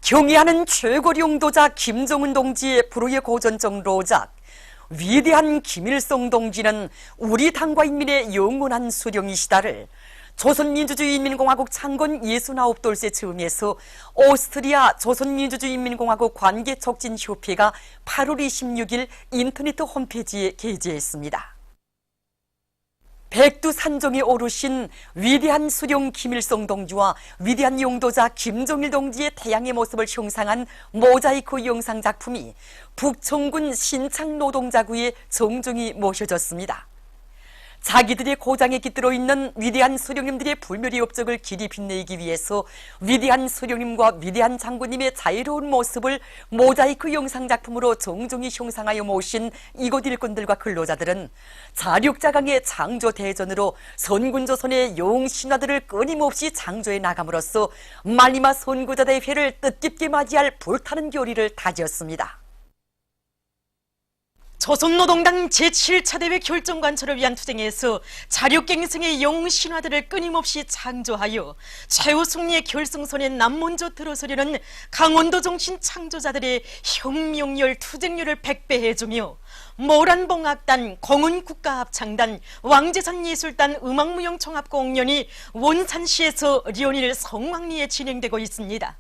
경애하는 최고 용도자 김정은 동지의 불후의 고전적 로작, 위대한 김일성 동지는 우리 당과 인민의 영원한 수령이시다를 조선민주주의인민공화국 창건 69돌째 즈음에서 오스트리아 조선민주주의인민공화국 관계촉진협회가 8월 26일 인터넷 홈페이지에 게재했습니다. 백두산정에 오르신 위대한 수령 김일성 동지와 위대한 용도자 김정일 동지의 태양의 모습을 형상한 모자이크 영상 작품이 북청군 신창노동자구에 정중히 모셔졌습니다. 자기들의 고장에 깃들어 있는 위대한 수령님들의 불멸의 업적을 길이 빛내기 위해서 위대한 수령님과 위대한 장군님의 자유로운 모습을 모자이크 영상 작품으로 정중히 형상하여 모신 이곳 일꾼들과 근로자들은 자륙자강의 창조대전으로 선군조선의 영웅신화들을 끊임없이 창조해 나감으로써 말리마 선구자대회를 뜻깊게 맞이할 불타는 교리를 다지었습니다. 조선노동당 제7차 대회 결정관철을 위한 투쟁에서 자력갱생의 영웅신화들을 끊임없이 창조하여 최후승리의 결승선에 남먼저 들어서려는 강원도 정신 창조자들의 혁명열 투쟁률을 100배 해주며 모란봉악단, 공은국가합창단, 왕제산예술단 음악무용총합공연이 원산시에서 리온일 성황리에 진행되고 있습니다.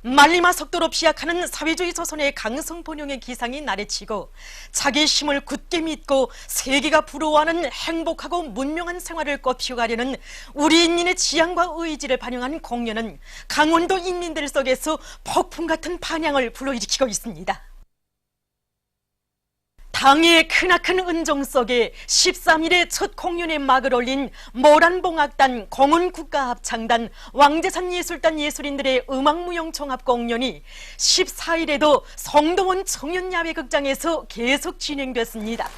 말리마 석도로 피약하는 사회주의 조선의 강성 번영의 기상이 나래치고 자기의 힘을 굳게 믿고 세계가 부러워하는 행복하고 문명한 생활을 꽃피워가려는 우리 인민의 지향과 의지를 반영한 공연은 강원도 인민들 속에서 폭풍 같은 반향을 불러일으키고 있습니다. 당의 크나큰 은정 속에 13일에 첫 공연에 막을 올린 모란봉악단, 공은국가합창단, 왕제산예술단 예술인들의 음악무용총합공연이 14일에도 성동원 청년야외극장에서 계속 진행됐습니다.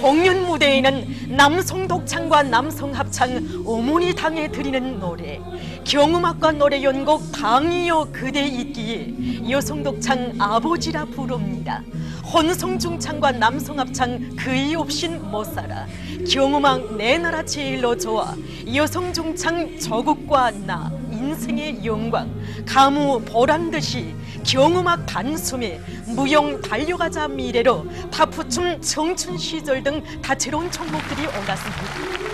공연 무대에는 남성 독창과 남성 합창 어머니 당에 드리는 노래, 경음악과 노래 연곡 당이여 그대 있기에 여성 독창 아버지라 부릅니다. 혼성 중창과 남성 합창 그이 없인 못살아, 경음악 내 나라 제일로 좋아, 여성 중창 조국과 나 인생의 영광, 가무 보란듯이 경음악 단숨에 무용 달려가자 미래로 타프춤 청춘 시절 등 다채로운 종목들이 올랐습니다.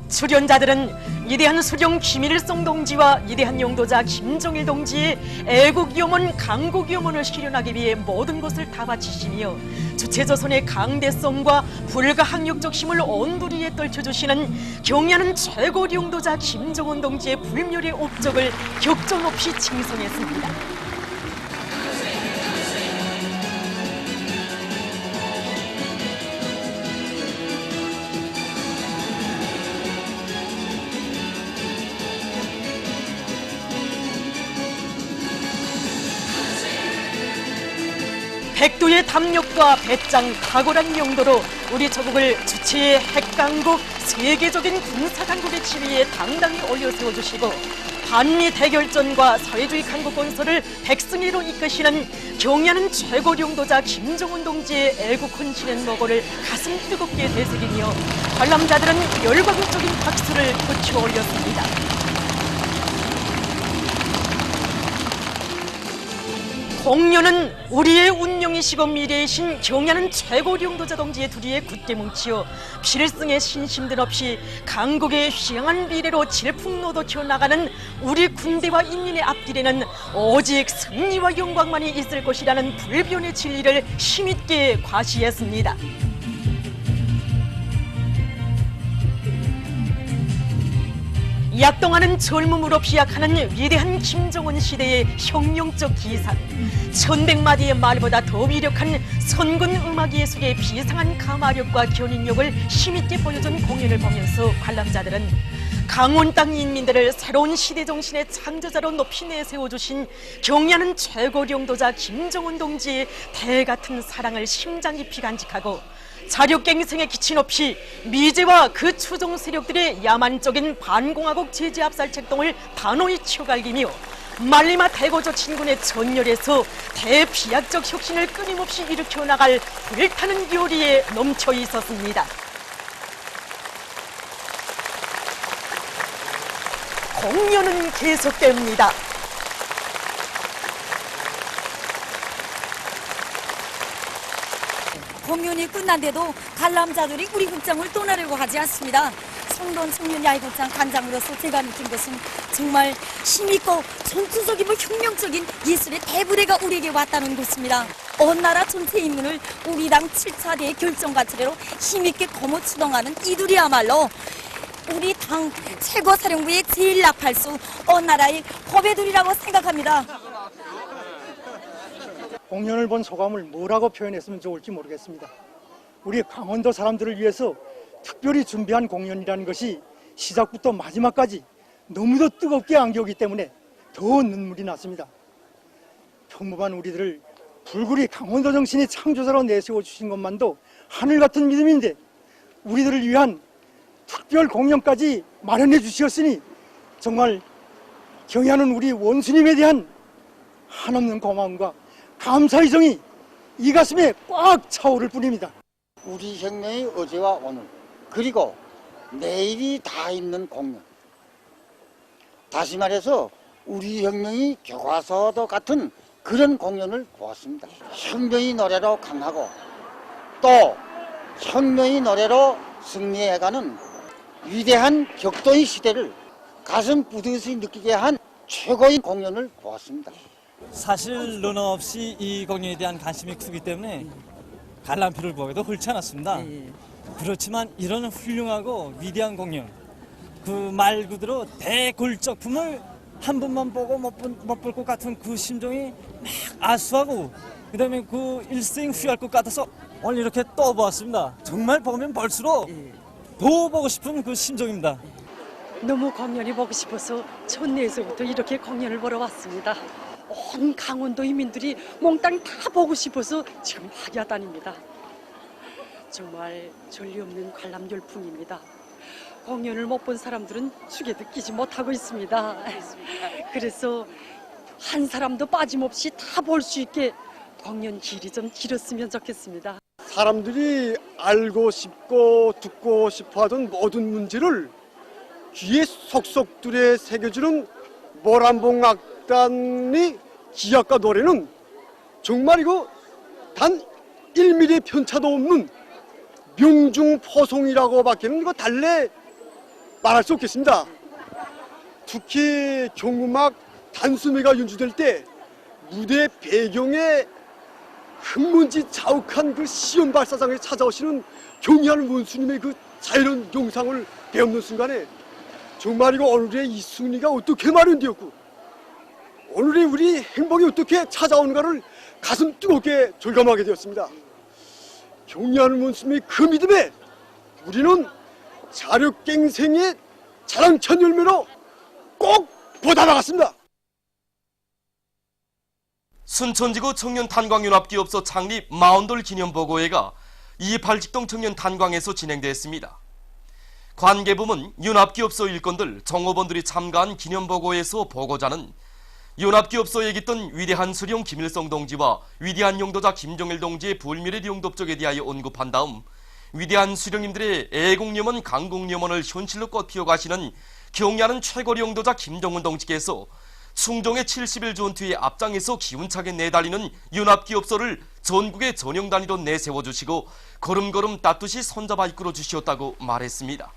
출연자들은 위대한 수령 김일성 동지와 위대한 용도자 김정일 동지의 애국염원 강국염원을 실현하기 위해 모든 것을 다 바치시며 주체조선의 강대성과 불가항력적 힘을 온두리에 떨쳐주시는 경애하는 최고 용도자 김정은 동지의 불멸의 업적을 격전 없이 칭송했습니다. 백두의 담력과 배짱, 탁월한 용도로 우리 조국을 주체의 핵강국, 세계적인 군사강국의 지위에 당당히 올려세워주시고 반미 대결전과 사회주의 강국 건설을 백승희로 이끄시는 경애하는 최고 용도자 김정은 동지의 애국 헌신의 노고를 가슴 뜨겁게 되새기며 관람자들은 열광적인 박수를 붙여 올렸습니다. 공연은 우리의 운명이시고 미래이신 경애하는 최고 용도자 동지의 두리에 굳게 뭉치어 필승의 신심들 없이 강국의 휘황한 미래로 질풍노도 튀어나가는 우리 군대와 인민의 앞길에는 오직 승리와 영광만이 있을 것이라는 불변의 진리를 힘있게 과시했습니다. 약동하는 젊음으로 비약하는 위대한 김정은 시대의 혁명적 기산, 1100마디의 말보다 더 위력한 선군 음악 예술의 비상한 가마력과 견인력을 힘있게 보여준 공연을 보면서 관람자들은 강원 땅 인민들을 새로운 시대 정신의 창조자로 높이 내세워주신 경의하는 최고領導자 김정은 동지의 대같은 사랑을 심장 깊이 간직하고 자력갱생의 기치 높이 미제와 그 추종 세력들의 야만적인 반공화국 제지 압살 책동을 단호히 치워갈기며 말리마 대고조 진군의 전열에서 대비약적 혁신을 끊임없이 일으켜 나갈 불타는 요리에 넘쳐 있었습니다. 공연은 계속됩니다. 공연이 끝난데도 관람자들이 우리 극장을 떠나려고 하지 않습니다. 성돈 청년야외극장 관장으로서 제가 느낀 것은 정말 힘있고 전투적이고 혁명적인 예술의 대부대가 우리에게 왔다는 것입니다. 온 나라 전체 인민을 우리 당 7차 대결정 가치대로 힘있게 거머 추동하는 이들이야말로 우리 당 최고사령부의 제일 나팔수 온 나라의 후배들이라고 생각합니다. 공연을 본 소감을 뭐라고 표현했으면 좋을지 모르겠습니다. 우리 강원도 사람들을 위해서 특별히 준비한 공연이라는 것이 시작부터 마지막까지 너무도 뜨겁게 안겨오기 때문에 더 눈물이 났습니다. 평범한 우리들을 불굴이 강원도 정신의 창조자로 내세워주신 것만도 하늘같은 믿음인데 우리들을 위한 특별 공연까지 마련해 주셨으니 정말 경의하는 우리 원수님에 대한 한없는 고마움과 감사의정이 이 가슴에 꽉 차오를 뿐입니다. 우리 혁명의 어제와 오늘 그리고 내일이 다 있는 공연, 다시 말해서 우리 혁명이 교과서도 같은 그런 공연을 보았습니다. 혁명의 노래로 강하고 또 혁명의 노래로 승리해가는 위대한 격동의 시대를 가슴 뿌듯이 느끼게 한 최고의 공연을 보았습니다. 사실論없이 이 공연에 대한 관심이 크기 때문에 관람표를 보기도 옳지 않았습니다. 그렇지만 이런 훌륭하고 위대한 공연, 그 말 그대로 대골작품을 한 번만 보고 못 볼 것 같은 그 심정이 막 아수하고 그다음에 그 일생 후회할 것 같아서 오늘 이렇게 또 보았습니다. 정말 보면 볼수록 더 보고 싶은 그 심정입니다. 너무 공연이 보고 싶어서 천리에서부터 이렇게 공연을 보러 왔습니다. 온 강원도 인민들이 몽땅 다 보고 싶어서 지금 하야단입니다. 정말 전리 없는 관람 열풍입니다. 공연을 못 본 사람들은 죽에 느끼지 못하고 있습니다. 그래서 한 사람도 빠짐없이 다 볼 수 있게 공연 길이 좀 길었으면 좋겠습니다. 사람들이 알고 싶고 듣고 싶어하던 모든 문제를 귀에 속속들에 새겨주는 모란봉 악단의 기악과 노래는 정말 이거 단 1mm 편차도 없는 명중포송이라고밖에는 이거 달래 말할 수 없겠습니다. 특히 경음악 단수미가 연주될 때 무대 배경에 흙먼지 자욱한 그 시험 발사장에 찾아오시는 경의하는 원수님의 그 자연한 영상을 배우는 순간에 정말 이거 오늘의 이 승리가 어떻게 마련되었고 오늘의 우리 행복이 어떻게 찾아오는가를 가슴 뜨겁게 절감하게 되었습니다. 경의하는 원수님의 그 믿음에 우리는 자력갱생의 자랑찬 열매로 꼭 보답하겠습니다. 순천지구 청년탄광연합기업소 창립 40돌 기념보고회가 이팔직동 청년탄광에서 진행됐습니다. 관계부문 연합기업소 일꾼들, 종업원들이 참가한 기념보고회에서 보고자는 연합기업소에 있던 위대한 수령 김일성 동지와 위대한 용도자 김정일 동지의 불멸의 영접적에 대하여 언급한 다음 위대한 수령님들의 애국염원 강국염원을 현실로 꽃피워 가시는 경의하는 최고 용도자 김정은 동지께서 충정의 70일 전투에 앞장에서 기운차게 내달리는 연합기업소를 전국의 전형 단위로 내세워주시고 걸음걸음 따뜻이 손잡아 이끌어 주시었다고 말했습니다.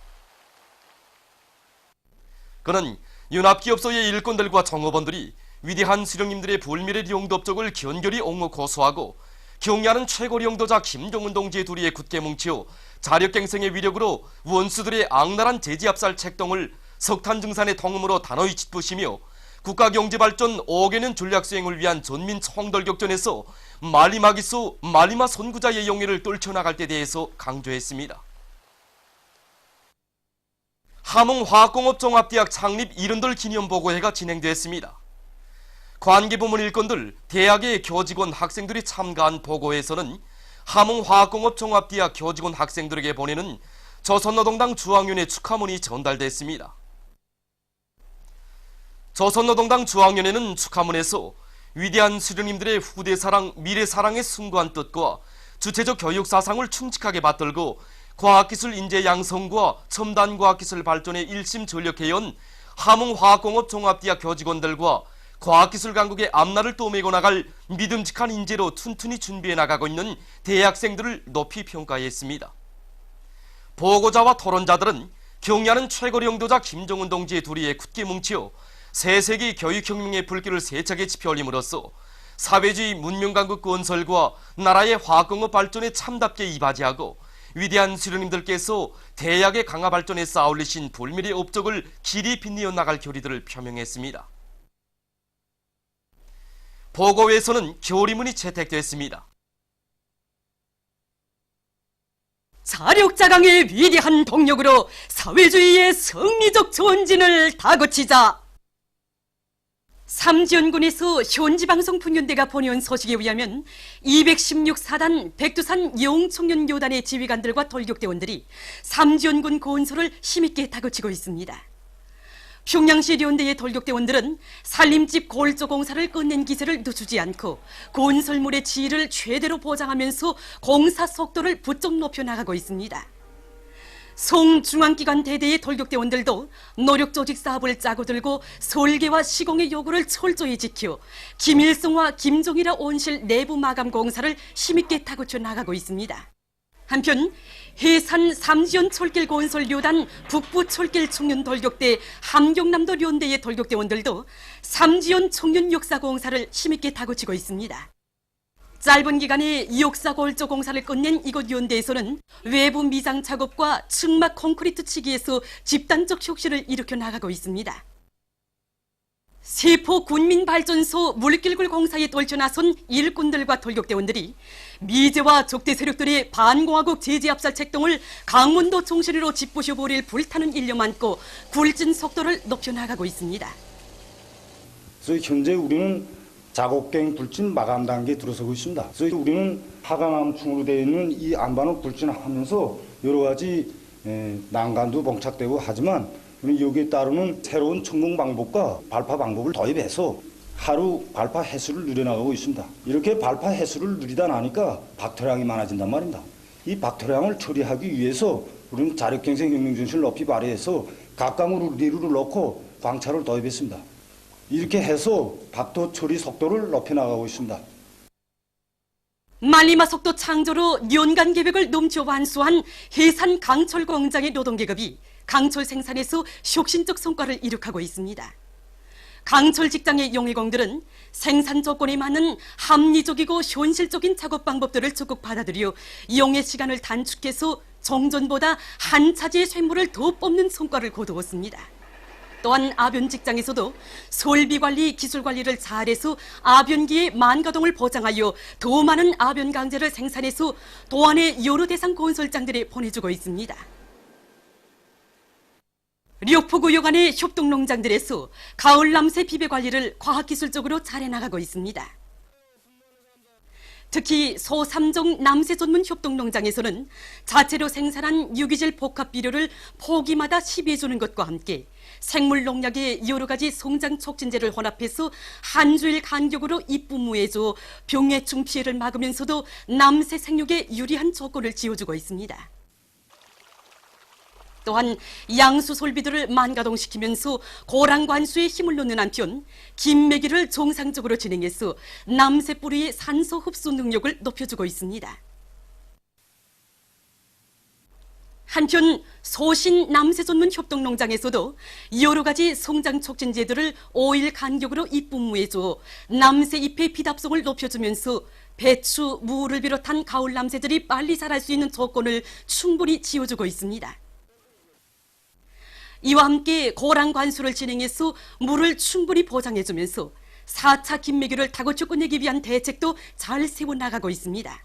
그는 연합기업소의 일꾼들과 종업원들이 위대한 수령님들의 불멸의 영접적을 견결히 옹호 고소하고 경의하는 최고 용도자 김정은 동지의 도리에 굳게 뭉치어 자력갱생의 위력으로 원수들의 악랄한 제지압살 책동을 석탄 증산의 통음으로 단호히 짙부시며 국가경제발전 5개년 전략수행을 위한 전민 총돌격전에서 말리마기수 말리마 선구자의 용의를 떨쳐나갈 때 대해서 강조했습니다. 함흥화학공업종합대학 창립 70돌 기념보고회가 진행됐습니다. 관계부문 일꾼들, 대학의 교직원 학생들이 참가한 보고회에서는 함흥화학공업종합대학 교직원 학생들에게 보내는 조선노동당 중앙위원회 축하문이 전달됐습니다. 조선노동당 중앙위원회는 축하문에서 위대한 수령님들의 후대사랑, 미래사랑의 숭고한 뜻과 주체적 교육사상을 충직하게 받들고 과학기술 인재 양성과 첨단 과학기술 발전에 일심 전력해온 함흥화학공업종합대학 교직원들과 과학기술 강국의 앞날을 떠매고 나갈 믿음직한 인재로 튼튼히 준비해 나가고 있는 대학생들을 높이 평가했습니다. 보고자와 토론자들은 경의하는 최고 영도자 김정은 동지의 도리에 굳게 뭉치어 새세기 교육혁명의 불길을 세차게 지펴올림으로써 사회주의 문명강국 건설과 나라의 화학공업 발전에 참답게 이바지하고 위대한 수령님들께서 대학의 강화 발전에 쌓아올리신 불멸의 업적을 길이 빛내어 나갈 결의들을 표명했습니다. 보고회에서는 결의문이 채택됐습니다. 자력자강의 위대한 동력으로 사회주의의 성리적 전진을 다그치자. 삼지연군에서 현지방송풍연대가 보내온 소식에 의하면 216사단 백두산 영청년교단의 지휘관들과 돌격대원들이 삼지연군 건설을 힘있게 다그치고 있습니다. 평양시 련대의 돌격대원들은 산림집 골조 공사를 끝낸 기세를 늦추지 않고 건설물의 질을 최대로 보장하면서 공사 속도를 부쩍 높여 나가고 있습니다. 송중앙기관 대대의 돌격대원들도 노력조직 사업을 짜고 들고 설계와 시공의 요구를 철저히 지켜 김일성과 김종일의 온실 내부 마감 공사를 힘있게 다그쳐 나가고 있습니다. 한편 해산 삼지연 철길 건설 요단 북부 철길 청년 돌격대 함경남도 련대의 돌격대원들도 삼지연 청년 역사 공사를 힘있게 다그치고 있습니다. 짧은 기간에 역사 골조 공사를 끝낸 이곳 련대에서는 외부 미장 작업과 측막 콘크리트 치기에서 집단적 혁신을 일으켜 나가고 있습니다. 세포 군민발전소 물길굴 공사에 떨쳐나선 일꾼들과 돌격대원들이 미제와 적대 세력들의 반공화국 제재압살 책동을 강원도 정신으로 짓부셔버릴 불타는 일념 안고 굴진 속도를 높여나가고 있습니다. 그래서 현재 우리는 작업갱 불진 마감 단계에 들어서고 있습니다. 그래서 우리는 하강암충으로 되어 있는 이 안반을 불진하면서 여러 가지 난간도 봉착되고 하지만 여기에 따르는 새로운 천공 방법과 발파 방법을 도입해서 하루 발파 횟수를 늘려나가고 있습니다. 이렇게 발파 횟수를 늘리다 나니까 박토량이 많아진단 말입니다. 이 박토량을 처리하기 위해서 우리는 자력갱생 혁명정신을 높이 발휘해서 각각으로 리루를 넣고 광차를 도입했습니다. 이렇게 해서 박토 처리 속도를 높여나가고 있습니다. 말리마 속도 창조로 연간 계획을 넘쳐 완수한 해산 강철 공장의 노동계급이 강철 생산에서 혁신적 성과를 이룩하고 있습니다. 강철 직장의 용의공들은 생산 조건에 맞는 합리적이고 현실적인 작업 방법들을 적극 받아들여 용의 시간을 단축해서 정전보다 한 차지의 쇳물을 더 뽑는 성과를 거두었습니다. 또한 아변 직장에서도 설비 관리, 기술 관리를 잘해서 아변기의 만가동을 보장하여 더 많은 아변 강제를 생산해서 도안의 여러 대상 건설장들에 보내주고 있습니다. 력포구역 안의 협동농장들에서 가을 남새 비배 관리를 과학기술적으로 잘해나가고 있습니다. 특히 소삼종 남새 전문 협동농장에서는 자체로 생산한 유기질 복합 비료를 포기마다 시비해주는 것과 함께 생물 농약의 여러 가지 성장 촉진제를 혼합해서 한 주일 간격으로 입분무해줘 병해충 피해를 막으면서도 남새 생육에 유리한 조건을 지어주고 있습니다. 또한 양수 설비들을 만가동시키면서 고랑관수에 힘을 놓는 한편 김매기를 정상적으로 진행해서 남새 뿌리의 산소 흡수 능력을 높여주고 있습니다. 한편 소신 남새 전문 협동농장에서도 여러 가지 성장 촉진제들을 5일 간격으로 입분무해줘 남새 잎의 비답성을 높여주면서 배추, 무를 비롯한 가을 남새들이 빨리 자랄 수 있는 조건을 충분히 지어주고 있습니다. 이와 함께 고랑 관수를 진행해서 물을 충분히 보장해주면서 4차 김매교를 다고쳐 끝내기 위한 대책도 잘 세워나가고 있습니다.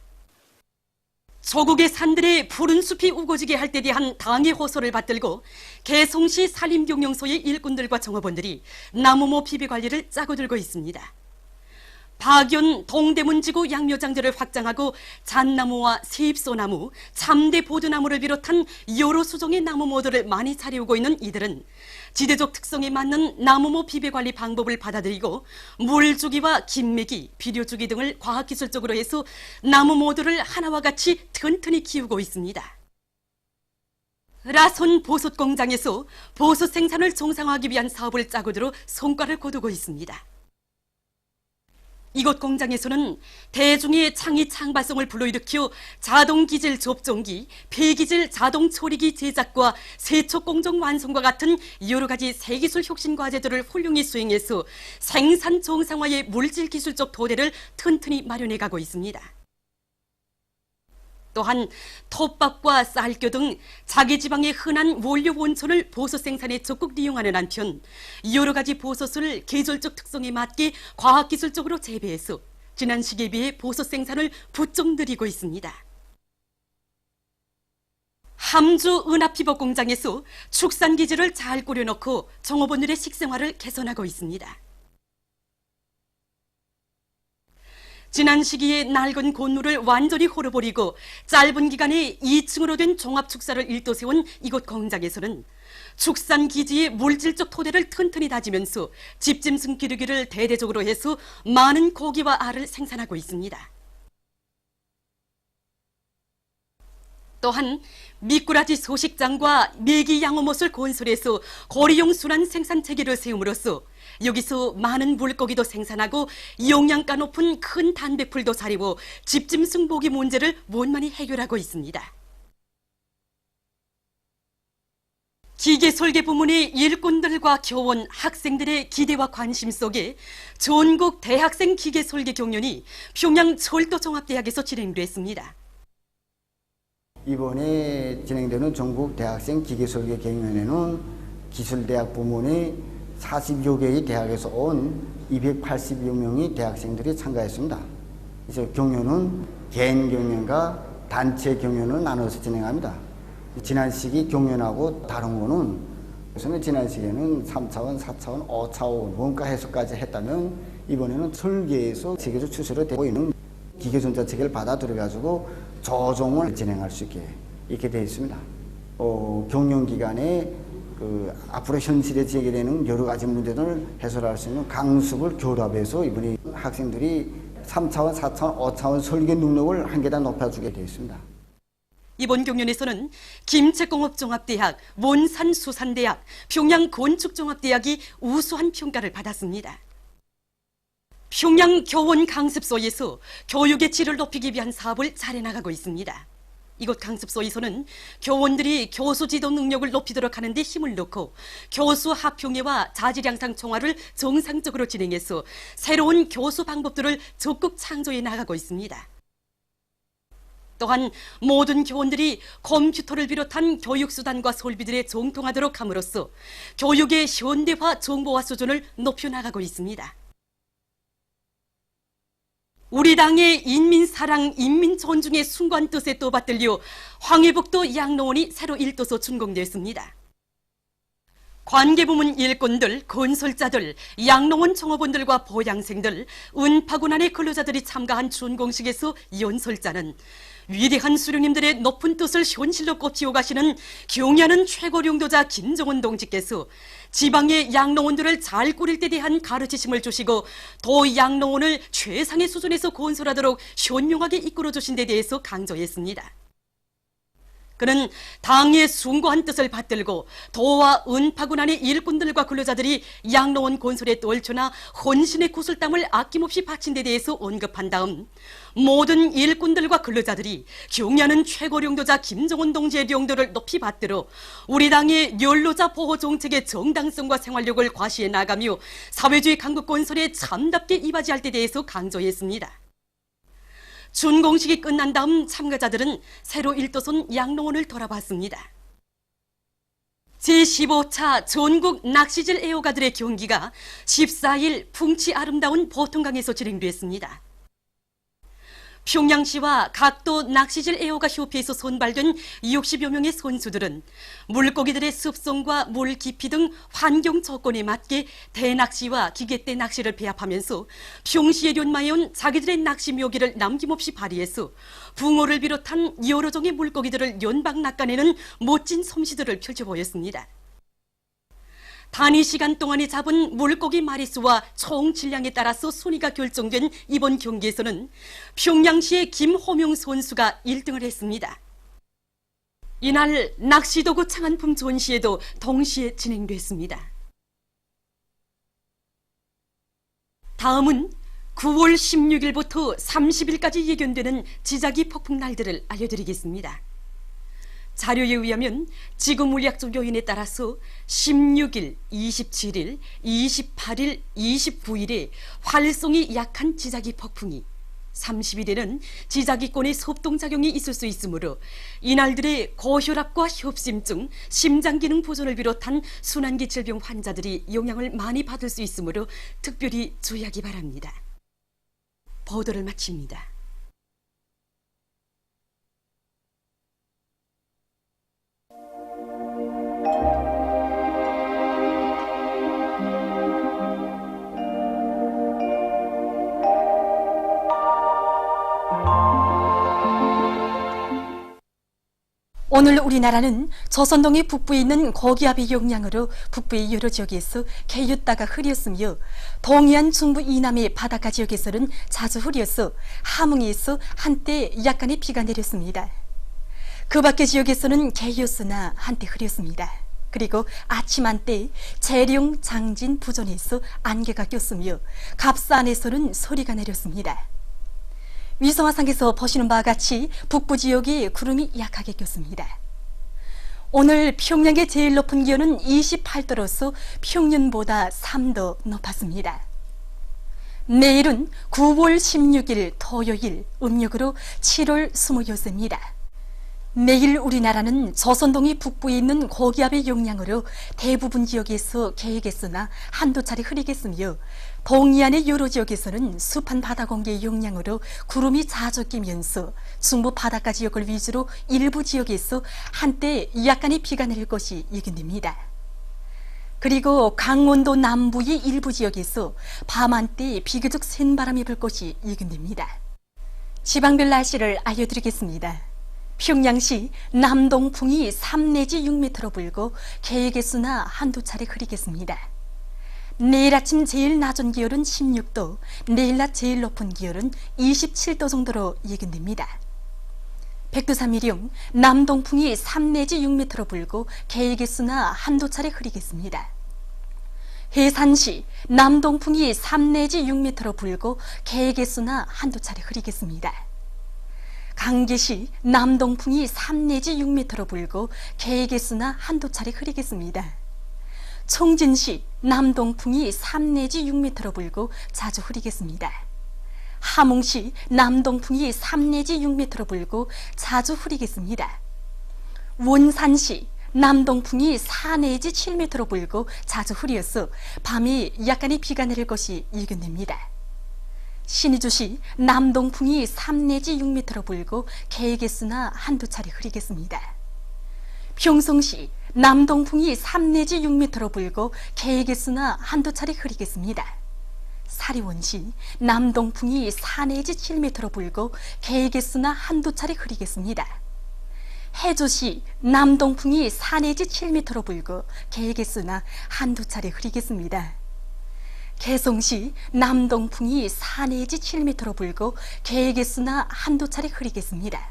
조국의 산들에 푸른 숲이 우거지게 할 때 대한 당의 호소를 받들고 개성시 산림경영소의 일꾼들과 정업원들이 나무모 비배 관리를 짜고 들고 있습니다. 박연 동대문지구 양묘장제를 확장하고 잣나무와 세입소나무, 참대 보드나무를 비롯한 여러 수종의 나무모들을 많이 차려오고 있는 이들은 지대적 특성에 맞는 나무모 비배 관리 방법을 받아들이고 물주기와 김매기, 비료주기 등을 과학기술적으로 해서 나무모들을 하나와 같이 튼튼히 키우고 있습니다. 라손 보솥 공장에서 보솥 생산을 정상화하기 위한 사업을 짜고 들어 성과를 거두고 있습니다. 이곳 공장에서는 대중의 창의 창발성을 불러일으켜 자동기질 접종기, 폐기질 자동처리기 제작과 세척 공정 완성과 같은 여러 가지 새기술 혁신 과제들을 훌륭히 수행해서 생산 정상화의 물질 기술적 토대를 튼튼히 마련해 가고 있습니다. 또한 톱밥과 쌀교 등 자기 지방의 흔한 원료 원천을 보솥 생산에 적극 이용하는 한편 여러 가지 보솥을 계절적 특성에 맞게 과학기술적으로 재배해서 지난 시기에 비해 보솥 생산을 부쩍 늘리고 있습니다. 함주 은합피복 공장에서 축산기지를 잘 꾸려놓고 정업원들의 식생활을 개선하고 있습니다. 지난 시기에 낡은 곤루를 완전히 헐어버리고 짧은 기간에 2층으로 된 종합축사를 일도 세운 이곳 공장에서는 축산기지의 물질적 토대를 튼튼히 다지면서 집짐승 기르기를 대대적으로 해서 많은 고기와 알을 생산하고 있습니다. 또한 미꾸라지 소식장과 메기 양어못을 건설해서 고리용 순환 생산 체계를 세움으로써 여기서 많은 물고기도 생산하고 영양가 높은 큰 단백풀도 사리고 집짐승 보기 문제를 원만히 해결하고 있습니다. 기계 설계 부문의 일꾼들과 교원, 학생들의 기대와 관심 속에 전국 대학생 기계 설계 경연이 평양 철도종합대학에서 진행됐습니다. 이번에 진행되는 전국 대학생 기계설계 경연에는 기술대학 부문의 40여 개의 대학에서 온 280여 명의 대학생들이 참가했습니다. 그래서 경연은 개인 경연과 단체 경연을 나눠서 진행합니다. 지난 시기 경연하고 다른 거는 우선 지난 시기에는 3차원, 4차원, 5차원 원가 해석까지 했다면 이번에는 설계에서 세계적 추세로 되고 있는 기계전자 체계를 받아들여가지고 조정을 진행할 수 있게 이렇게 되어 있습니다. 경연 기간에 앞으로 현실에 제기되는 여러 가지 문제들을 해소할 수 있는 강습을 결합해서 이번에 학생들이 3차원, 4차원, 5차원 설계 능력을 한 계단 높여주게 되어 있습니다. 이번 경연에서는 김책공업종합대학, 원산수산대학, 평양건축종합대학이 우수한 평가를 받았습니다. 평양 교원 강습소에서 교육의 질을 높이기 위한 사업을 잘 해나가고 있습니다. 이곳 강습소에서는 교원들이 교수 지도 능력을 높이도록 하는 데 힘을 넣고 교수 합평회와 자질 향상 총화를 정상적으로 진행해서 새로운 교수 방법들을 적극 창조해 나가고 있습니다. 또한 모든 교원들이 컴퓨터를 비롯한 교육수단과 설비들에 정통하도록 함으로써 교육의 현대화 정보화 수준을 높여나가고 있습니다. 우리 당의 인민사랑, 인민존중의 순간 뜻에 떠받들려 황해북도 양로원이 새로 일도소 준공됐습니다. 관계부문 일꾼들, 건설자들, 양로원 종업원들과 보양생들, 은파군안의 근로자들이 참가한 준공식에서 연설자는 위대한 수령님들의 높은 뜻을 현실로 꼽지어 가시는 경야는 최고령도자 김정은 동지께서 지방의 양로원들을 잘 꾸릴 때 대한 가르치심을 주시고 도 양로원을 최상의 수준에서 건설하도록 현명하게 이끌어주신 데 대해서 강조했습니다. 그는 당의 숭고한 뜻을 받들고 도와 은파군 안의 일꾼들과 근로자들이 양로원 건설에 떨쳐나 헌신의 구슬땀을 아낌없이 바친 데 대해서 언급한 다음 모든 일꾼들과 근로자들이 경야는 최고령도자 김정은 동지의 용도를 높이 받들어 우리 당의 연로자 보호 정책의 정당성과 생활력을 과시해 나가며 사회주의 강국 건설에 참답게 이바지할 데 대해서 강조했습니다. 준공식이 끝난 다음 참가자들은 새로 일도선 양로원을 돌아봤습니다. 제15차 전국 낚시질 애호가들의 경기가 14일 풍치 아름다운 보통강에서 진행됐습니다. 평양시와 각도 낚시질 애호가 협회에서 선발된 60여 명의 선수들은 물고기들의 습성과 물 깊이 등 환경 조건에 맞게 대낚시와 기계대 낚시를 배합하면서 평시에 연마해온 자기들의 낚시 묘기를 남김없이 발휘해서 붕어를 비롯한 여러 종의 물고기들을 연방 낚아내는 멋진 솜씨들을 펼쳐 보였습니다. 단위 시간 동안에 잡은 물고기 마리수와 총 질량에 따라서 순위가 결정된 이번 경기에서는 평양시의 김호명 선수가 1등을 했습니다. 이날 낚시도구 창안품 전시회도 동시에 진행됐습니다. 다음은 9월 16일부터 30일까지 예견되는 지자기 폭풍 날들을 알려드리겠습니다. 자료에 의하면 지구물리학적 요인에 따라서 16일, 27일, 28일, 29일에 활성이 약한 지자기 폭풍이, 30일에는 지자기권의 섭동작용이 있을 수 있으므로 이날들의 고혈압과 협심증, 심장기능 보존을 비롯한 순환기 질병 환자들이 영향을 많이 받을 수 있으므로 특별히 주의하기 바랍니다. 보도를 마칩니다. 오늘 우리나라는 조선동해 북부에 있는 고기압의 영향으로 북부의 여러 지역에서 개였다가 흐렸으며 동해안 중부 이남의 바닷가 지역에서는 자주 흐려서 함흥에서 한때 약간의 비가 내렸습니다. 그 밖의 지역에서는 개였으나 한때 흐렸습니다. 그리고 아침 한때 재령, 장진, 부전에서 안개가 꼈으며 갑산에서는 소리가 내렸습니다. 위성화상에서 보시는 바와 같이 북부 지역에 구름이 약하게 꼈습니다. 오늘 평양의 제일 높은 기온은 28도로서 평년보다 3도 높았습니다. 내일은 9월 16일 토요일 음력으로 7월 26일입니다. 내일 우리나라는 조선동해 북부에 있는 고기압의 영향으로 대부분 지역에서 개겠으나 한두 차례 흐리겠으며 동해안의 여러 지역에서는 습한 바다 공기의 영향으로 구름이 자주 끼면서 중부 바닷가 지역을 위주로 일부 지역에서 한때 약간의 비가 내릴 것이 예견됩니다. 그리고 강원도 남부의 일부 지역에서 밤 한때 비교적 센 바람이 불 것이 예견됩니다. 지방별 날씨를 알려드리겠습니다. 평양시 남동풍이 3 내지 6m로 불고 개개수나 한두 차례 흐리겠습니다. 내일 아침 제일 낮은 기온은 16도, 내일 낮 제일 높은 기온은 27도 정도로 예견됩니다. 백두산미령 남동풍이 3 내지 6m로 불고 개개수나 한두 차례 흐리겠습니다. 해산시 남동풍이 3 내지 6m로 불고 개개수나 한두 차례 흐리겠습니다. 강계시 남동풍이 3 내지 6m로 불고 개개수나 한두 차례 흐리겠습니다. 청진시 남동풍이 3 내지 6m로 불고 자주 흐리겠습니다. 함흥시 남동풍이 3 내지 6m로 불고 자주 흐리겠습니다. 원산시 남동풍이 4 내지 7m로 불고 자주 흐려서 밤에 약간의 비가 내릴 것이 예견됩니다. 신의주시 남동풍이 3 내지 6m로 불고 개개수나 한두 차례 흐리겠습니다. 평성시 남동풍이 3 내지 6m로 불고 개개수나 한두 차례 흐리겠습니다. 사리원시 남동풍이 4 내지 7m로 불고 개개수나 한두 차례 흐리겠습니다. 해조시 남동풍이 4 내지 7m로 불고 개개수나 한두 차례 흐리겠습니다. 개성시 남동풍이 4 내지 7m로 불고 개개수나 한두 차례 흐리겠습니다.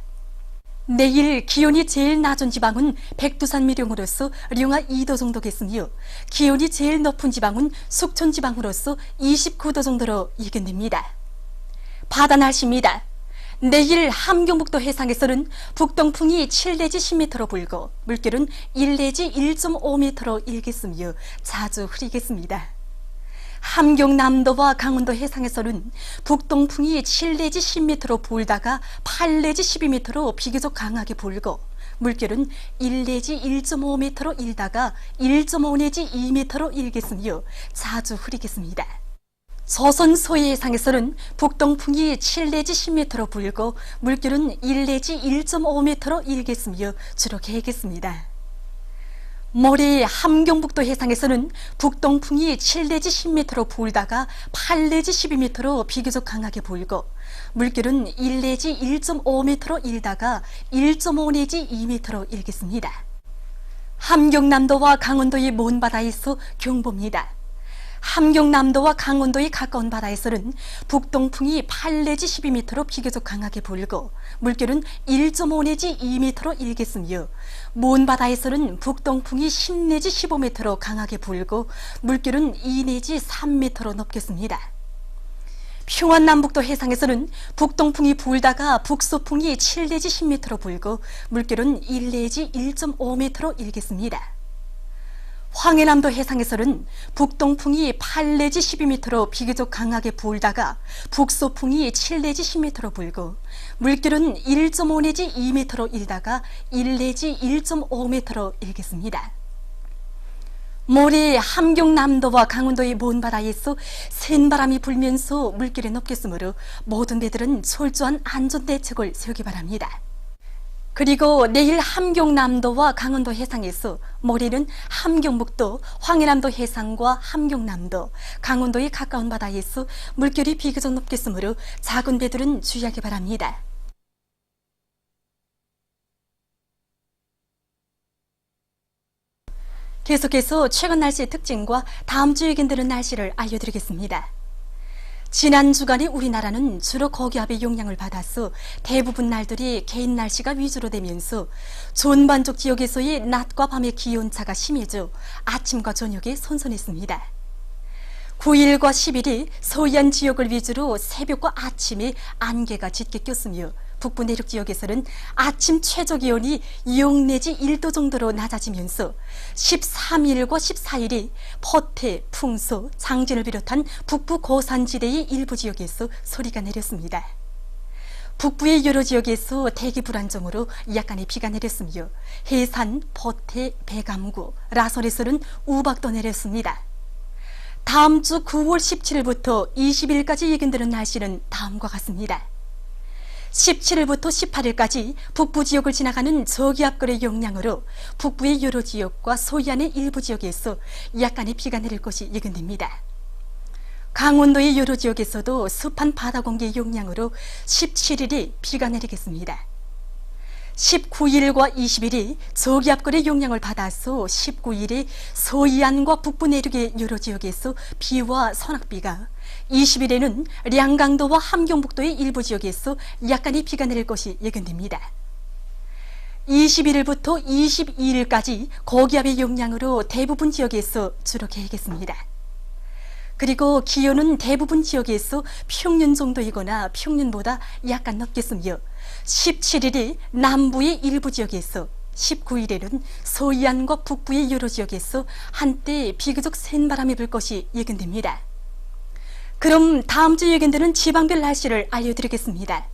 내일 기온이 제일 낮은 지방은 백두산 미령으로서 령하 2도 정도겠으며 기온이 제일 높은 지방은 숙천 지방으로서 29도 정도로 예견됩니다. 바다 날씨입니다. 내일 함경북도 해상에서는 북동풍이 7 내지 10m로 불고 물결은 1 내지 1.5m로 일겠으며 자주 흐리겠습니다. 함경남도와 강원도 해상에서는 북동풍이 7 내지 10m로 불다가 8 내지 12m로 비교적 강하게 불고 물결은 1 내지 1.5m로 일다가 1.5 내지 2m로 일겠으며 자주 흐리겠습니다. 조선 서해상에서는 북동풍이 7 내지 10m로 불고 물결은 1 내지 1.5m로 일겠으며 주로 개겠습니다. 모레 함경북도 해상에서는 북동풍이 7 내지 10m로 불다가 8 내지 12m로 비교적 강하게 불고 물결은 1 내지 1.5m로 일다가 1.5 내지 2m로 일겠습니다. 함경남도와 강원도의 먼 바다에서 경보입니다. 함경남도와 강원도의 가까운 바다에서는 북동풍이 8 내지 12m로 비교적 강하게 불고 물결은 1.5 내지 2m로 일겠으며 먼 바다에서는 북동풍이 10 내지 15m로 강하게 불고 물결은 2 내지 3m로 높겠습니다. 평안남북도 해상에서는 북동풍이 불다가 북서풍이 7 내지 10m로 불고 물결은 1 내지 1.5m로 일겠습니다. 황해남도 해상에서는 북동풍이 8 내지 12m로 비교적 강하게 불다가 북서풍이 7 내지 10m로 불고 물결은 1.5 내지 2m로 일다가 1 내지 1.5m로 일겠습니다. 모레 함경남도와 강원도의 먼 바다에서 센 바람이 불면서 물결이 높겠으므로 모든 배들은 철저한 안전대책을 세우기 바랍니다. 그리고 내일 함경남도와 강원도 해상에서 모레는 함경북도, 황해남도 해상과 함경남도, 강원도의 가까운 바다에서 물결이 비교적 높겠으므로 작은 배들은 주의하기 바랍니다. 계속해서 최근 날씨의 특징과 다음 주에 예견되는 날씨를 알려드리겠습니다. 지난 주간에 우리나라는 주로 고기압의 영향을 받아서 대부분 날들이 개인 날씨가 위주로 되면서 전반적 지역에서의 낮과 밤의 기온차가 심해져 아침과 저녁에 선선했습니다. 9일과 10일이 서해안 지역을 위주로 새벽과 아침에 안개가 짙게 꼈으며 북부 내륙 지역에서는 아침 최저 기온이 0 내지 1도 정도로 낮아지면서 13일과 14일이 포태, 풍소, 장진을 비롯한 북부 고산지대의 일부 지역에서 소리가 내렸습니다. 북부의 여러 지역에서 대기 불안정으로 약간의 비가 내렸으며 해산, 포태, 배감구, 라선에서는 우박도 내렸습니다. 다음 주 9월 17일부터 20일까지 예견되는 날씨는 다음과 같습니다. 17일부터 18일까지 북부 지역을 지나가는 저기압골의 영향으로 북부의 여러 지역과 서해안의 일부 지역에서 약간의 비가 내릴 것이 예견됩니다. 강원도의 여러 지역에서도 습한 바다 공기의 영향으로 17일이 비가 내리겠습니다. 19일과 20일이 저기압골의 영향을 받아서 19일에 서해안과 북부 내륙의 여러 지역에서 비와 소낙비가, 20일에는 량강도와 함경북도의 일부 지역에서 약간의 비가 내릴 것이 예견됩니다. 21일부터 22일까지 고기압의 영향으로 대부분 지역에서 주로 개겠습니다. 그리고 기온은 대부분 지역에서 평년 정도이거나 평년보다 약간 높겠으며 17일이 남부의 일부 지역에서, 19일에는 서해안과 북부의 여러 지역에서 한때 비교적 센 바람이 불 것이 예견됩니다. 그럼 다음 주 예견되는 지방별 날씨를 알려드리겠습니다.